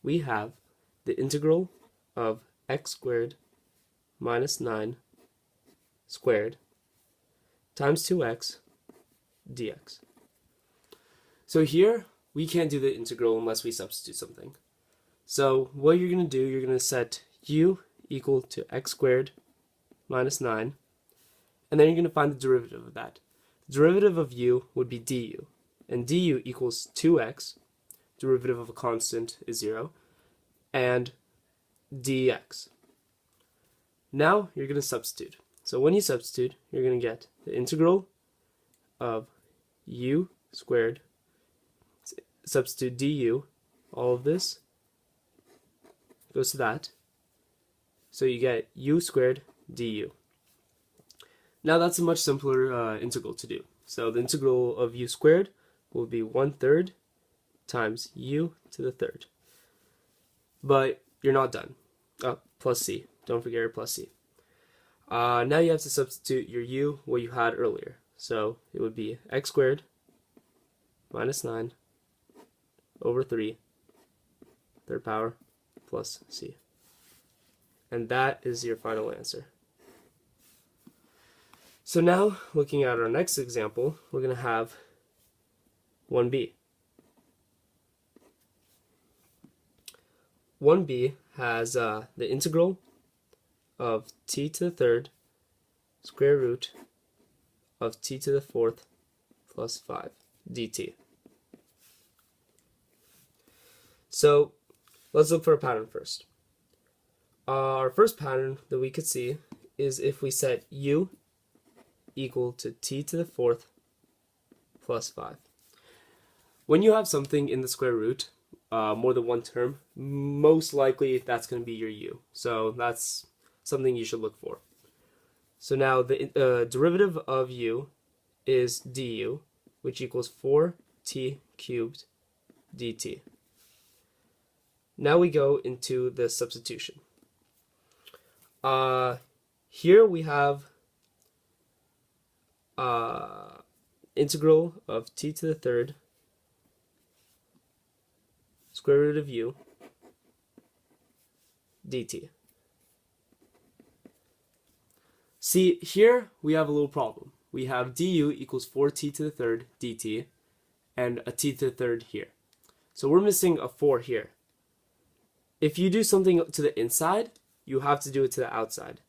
we have the integral of x squared minus 9 squared times 2x dx. So here, we can't do the integral unless we substitute something. So what you're going to do, you're going to set u equal to x squared minus 9, and then you're going to find the derivative of that. The derivative of u would be du, and du equals 2x, derivative of a constant is 0, and dx. Now you're going to substitute. So when you substitute, you're going to get the integral of u squared, substitute du, all of this goes to that. So you get u squared du. Now that's a much simpler integral to do. So the integral of u squared will be 1/3 times u to the third. But you're not done. Plus c. Don't forget your plus c. Now you have to substitute your u, what you had earlier. So it would be x squared minus 9 over 3, third power, plus c. And that is your final answer. So now, looking at our next example, we're going to have 1b. 1b has the integral of t to the third square root of t to the fourth plus 5 dt. So let's look for a pattern first. Our first pattern that we could see is if we set u equal to t to the fourth plus 5. When you have something in the square root, more than one term, most likely that's going to be your u. So that's something you should look for. So now the derivative of u is du, which equals 4t cubed dt. Now we go into the substitution. Here we have integral of t to the third square root of u dt. See, here we have a little problem. We have du equals 4t to the third dt and a t to the third here. So we're missing a 4 here. If you do something to the inside, you have to do it to the outside.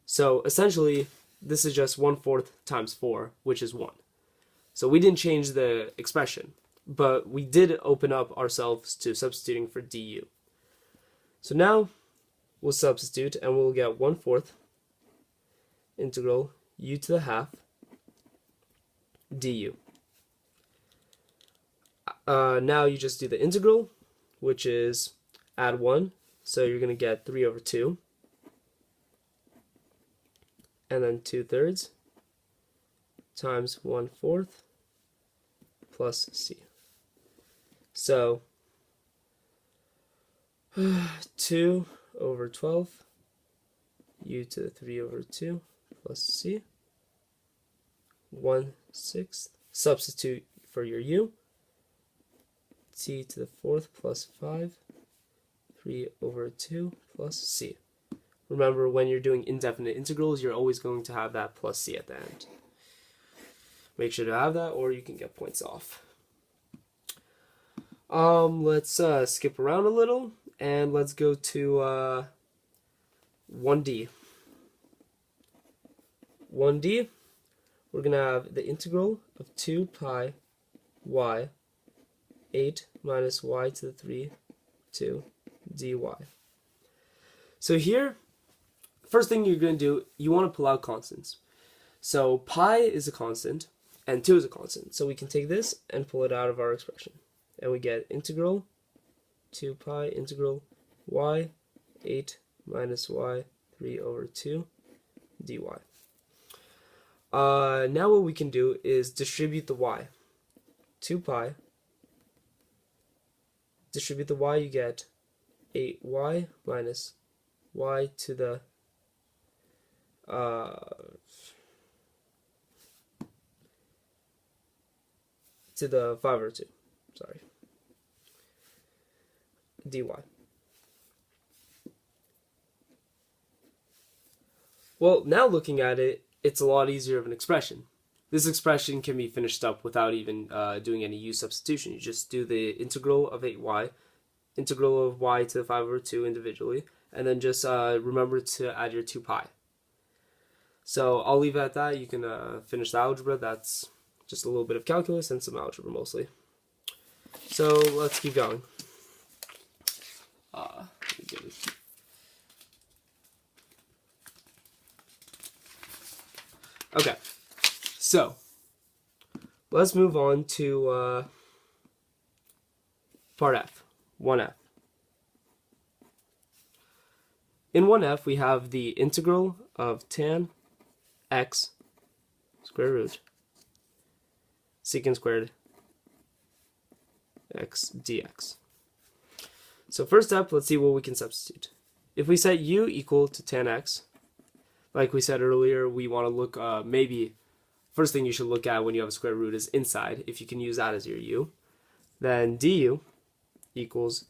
So essentially, this is just 1/4 times 4, which is 1. So we didn't change the expression, but we did open up ourselves to substituting for du. So now we'll substitute and we'll get 1/4 integral u to the half du. Now you just do the integral, which is add 1, so you're going to get 3 over 2, and then 2/3 times 1/4 plus c. So 2 over 12 u to the 3 over 2 plus c, 1/6. Substitute for your u, t to the fourth plus 5, 3 over 2 plus c. Remember, when you're doing indefinite integrals, you're always going to have that plus c at the end. Make sure to have that, or you can get points off. Let's skip around a little, and let's go to 1D. 1D, we're going to have the integral of 2 pi y 8 minus y to the 3 2 dy. So here, first thing you're going to do, you want to pull out constants. So pi is a constant, and 2 is a constant. So we can take this and pull it out of our expression. And we get integral 2 pi integral y 8 minus y 3 over 2 dy. Now what we can do is distribute the y. 2 pi, distribute the y, you get 8y minus y to the to the 5 over 2. Sorry. dy. Well, now looking at it, it's a lot easier of an expression. This expression can be finished up without even doing any u substitution. You just do the integral of 8y, integral of y to the 5/2 individually, and then just remember to add your 2 pi. So I'll leave it at that. You can finish the algebra. That's just a little bit of calculus and some algebra mostly. So let's keep going. Okay, so let's move on to part F, 1F. In 1F, we have the integral of tan x square root secant squared x dx. So first up, let's see what we can substitute. If we set u equal to tan x, like we said earlier, we want to look, maybe first thing you should look at when you have a square root is inside, if you can use that as your u. Then du equals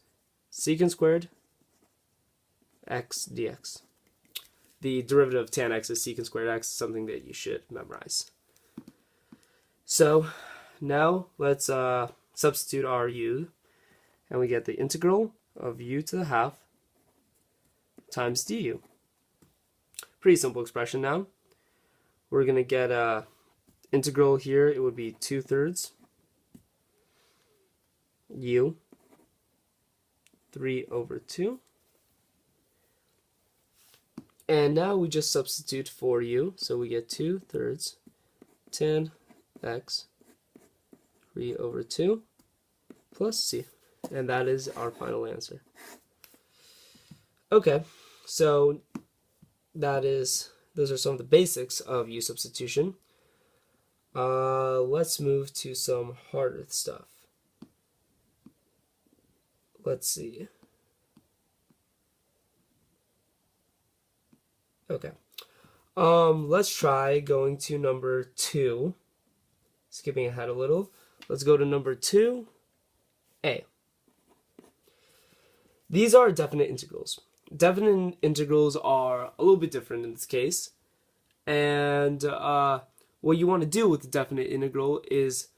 secant squared x dx. The derivative of tan x is secant squared x, something that you should memorize. So now let's substitute our u, and we get the integral of u to the half times du. Pretty simple expression now. We're going to get a integral here. It would be 2/3 u 3/2. And now we just substitute for u. So we get 2/3 tan x 3/2 plus c. And that is our final answer. Okay, so those are some of the basics of u substitution. Let's move to some harder stuff. Let's see. Okay. Let's try going to number 2. Skipping ahead a little. Let's go to number 2a. These are definite integrals. Definite integrals are a little bit different in this case. And what you want to do with the definite integral is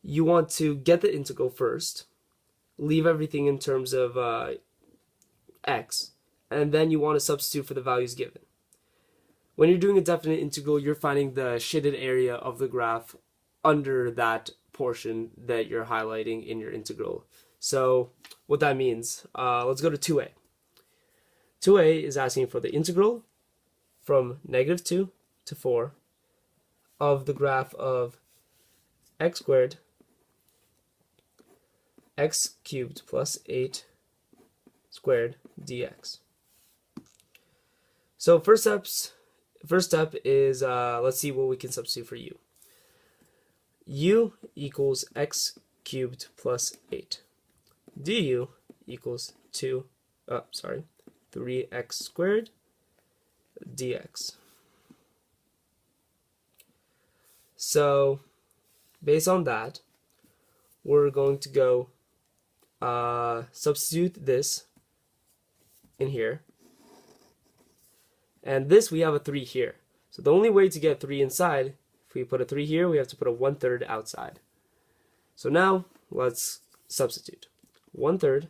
you want to get the integral first, leave everything in terms of x, and then you want to substitute for the values given. When you're doing a definite integral, you're finding the shaded area of the graph under that portion that you're highlighting in your integral. So what that means, let's go to 2a. 2a is asking for the integral from -2 to 4 of the graph of x squared x cubed plus 8 squared dx. So first step is, let's see what we can substitute for u. U equals x cubed plus 8. Du equals 3x squared dx. So based on that, we're going to go substitute this in here. And this, we have a 3 here. So the only way to get 3 inside, if we put a 3 here, we have to put a 1/3 outside. So now let's substitute. 1/3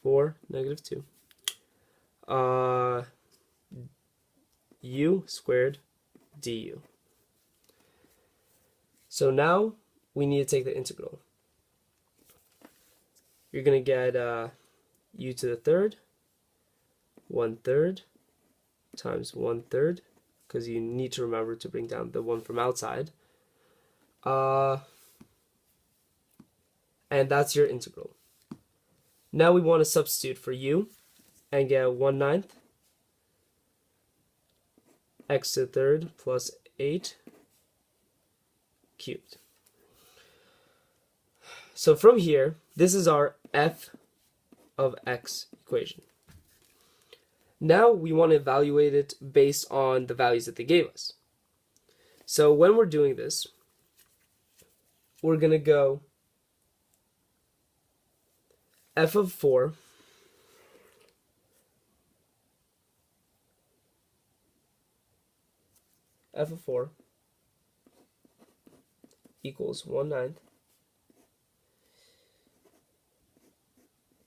for -2 u squared du. So now we need to take the integral. You're going to get u to the third, 1/3 times 1/3, because you need to remember to bring down the 1 from outside. And that's your integral. Now we want to substitute for u and get 1/9 x to the third plus 8 cubed. So from here, this is our f of x equation. Now we want to evaluate it based on the values that they gave us. So when we're doing this, we're going to go f of 4 equals 1/9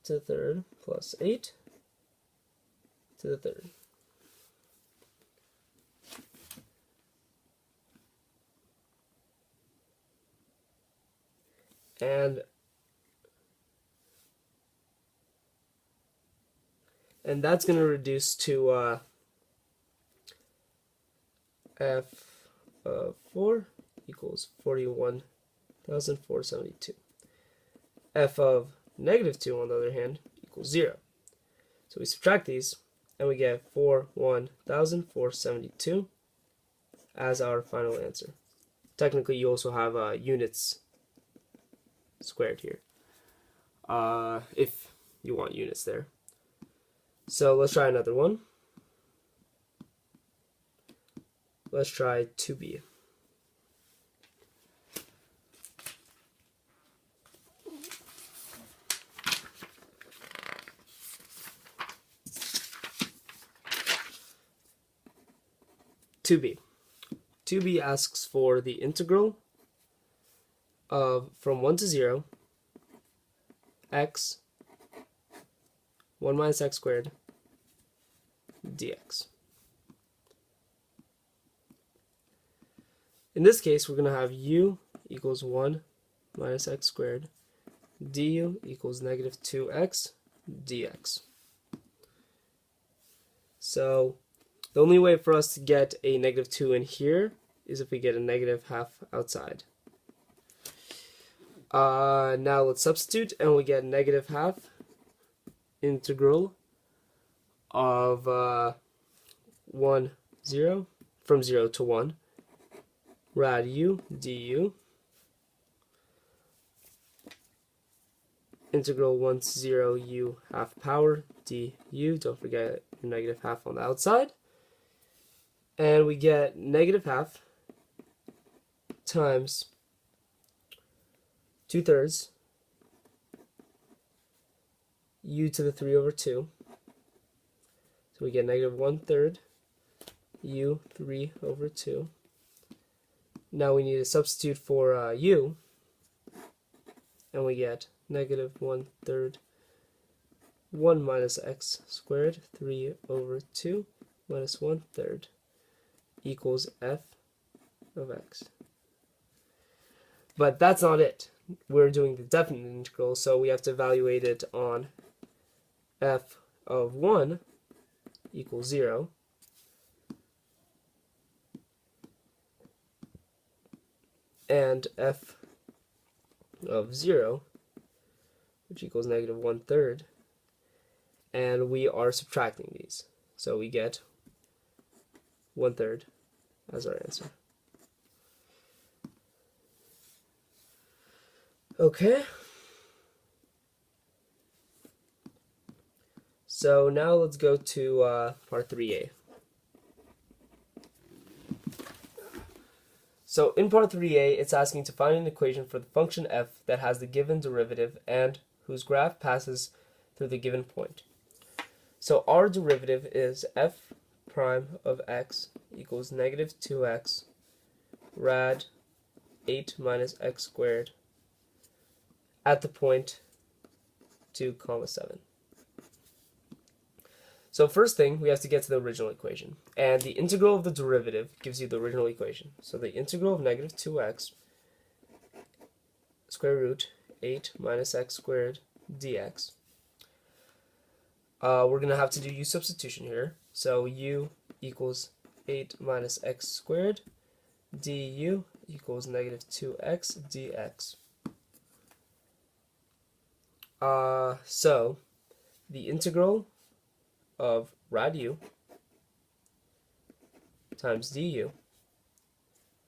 to the third plus 8 to the third. And that's going to reduce to f of 4 equals 41,472. F of negative 2, on the other hand, equals 0. So we subtract these, and we get 41,472 as our final answer. Technically, you also have units squared here, if you want units there. So let's try another one. Let's try 2b. Two B asks for the integral of from 1 to 0 x 1 minus x squared dx. In this case, we're going to have u equals 1 minus x squared, du equals negative 2x dx. So the only way for us to get a negative 2 in here is if we get a negative half outside. Now let's substitute, and we get negative half integral of 1, 0, from 0 to 1, rad u du, integral 1 to 0 u half power du, don't forget your negative half on the outside, and we get negative half times 2/3 u to the 3 over 2. So we get negative 1/3 u 3 over 2. Now we need to substitute for u, and we get negative 1/3 1 minus x squared 3 over 2 minus 1/3 equals f of x. But that's not it. We're doing the definite integral, so we have to evaluate it on f of 1 equals 0, and f of 0, which equals negative 1/3, and we are subtracting these. So we get 1/3 as our answer. Okay. So now let's go to part 3a. So in part 3a, it's asking to find an equation for the function f that has the given derivative and whose graph passes through the given point. So our derivative is f prime of x equals negative 2x rad 8 minus x squared at the point 2, 7. So first thing, we have to get to the original equation. And the integral of the derivative gives you the original equation. So the integral of negative 2x square root 8 minus x squared dx. We're going to have to do u substitution here. So u equals 8 minus x squared du equals negative 2x dx. So the integral of rad u times du,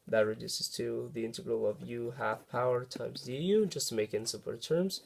that reduces to the integral of u half power times du, just to make it in simpler terms,